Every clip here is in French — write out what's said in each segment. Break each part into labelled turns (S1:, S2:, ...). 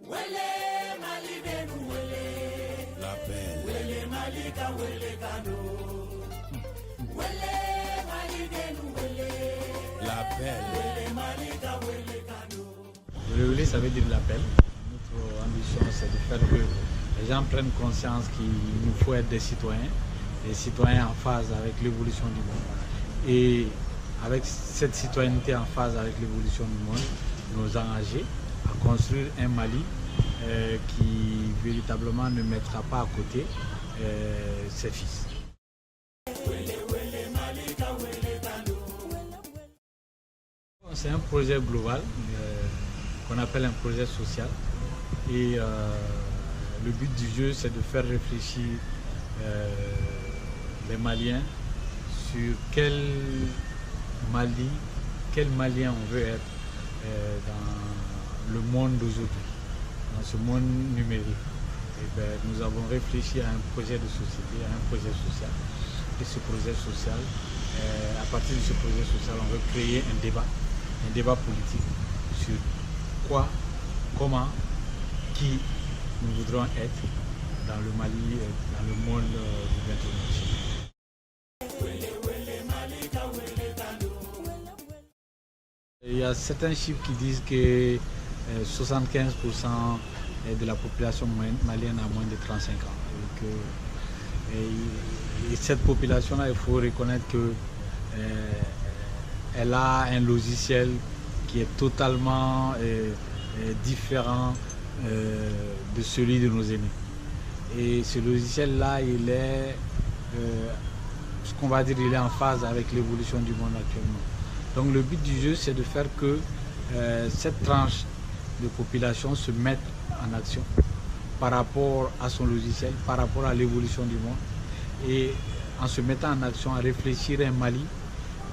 S1: Le relais, ça veut dire l'appel. Notre ambition, c'est de faire que les gens prennent conscience qu'il nous faut être des citoyens en phase avec l'évolution du monde. Et avec cette citoyenneté en phase avec l'évolution du monde, nous engager à construire un Mali qui véritablement ne mettra pas à côté ses fils. C'est un projet global qu'on appelle un projet social et le but du jeu c'est de faire réfléchir les Maliens sur quel Malien on veut être dans le monde d'aujourd'hui, dans ce monde numérique. Et nous avons réfléchi à un projet de société, à un projet social. Et ce projet social, à partir de ce projet social, on veut créer un débat politique sur quoi, comment, qui nous voudrons être dans le Mali, dans le monde du XXIe siècle. Il y a certains chiffres qui disent que 75% de la population malienne a moins de 35 ans. Et cette population-là, il faut reconnaître qu'elle a un logiciel qui est totalement différent de celui de nos aînés. Et ce logiciel-là, il est, ce qu'on va dire, il est en phase avec l'évolution du monde actuellement. Donc le but du jeu, c'est de faire que cette tranche de population se mette en action par rapport à son logiciel, par rapport à l'évolution du monde, et en se mettant en action à réfléchir à un Mali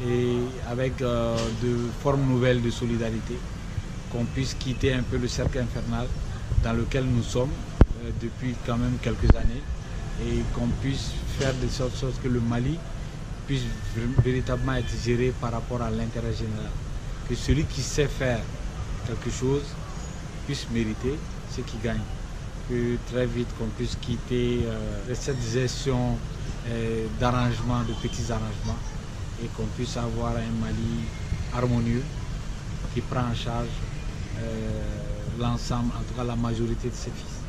S1: et avec de formes nouvelles de solidarité, qu'on puisse quitter un peu le cercle infernal dans lequel nous sommes depuis quand même quelques années et qu'on puisse faire de sorte que le Mali puisse véritablement être géré par rapport à l'intérêt général. Que celui qui sait faire quelque chose puisse mériter ce qu'il gagne. Que très vite qu'on puisse quitter cette gestion d'arrangements, de petits arrangements, et qu'on puisse avoir un Mali harmonieux qui prend en charge l'ensemble, en tout cas la majorité de ses fils.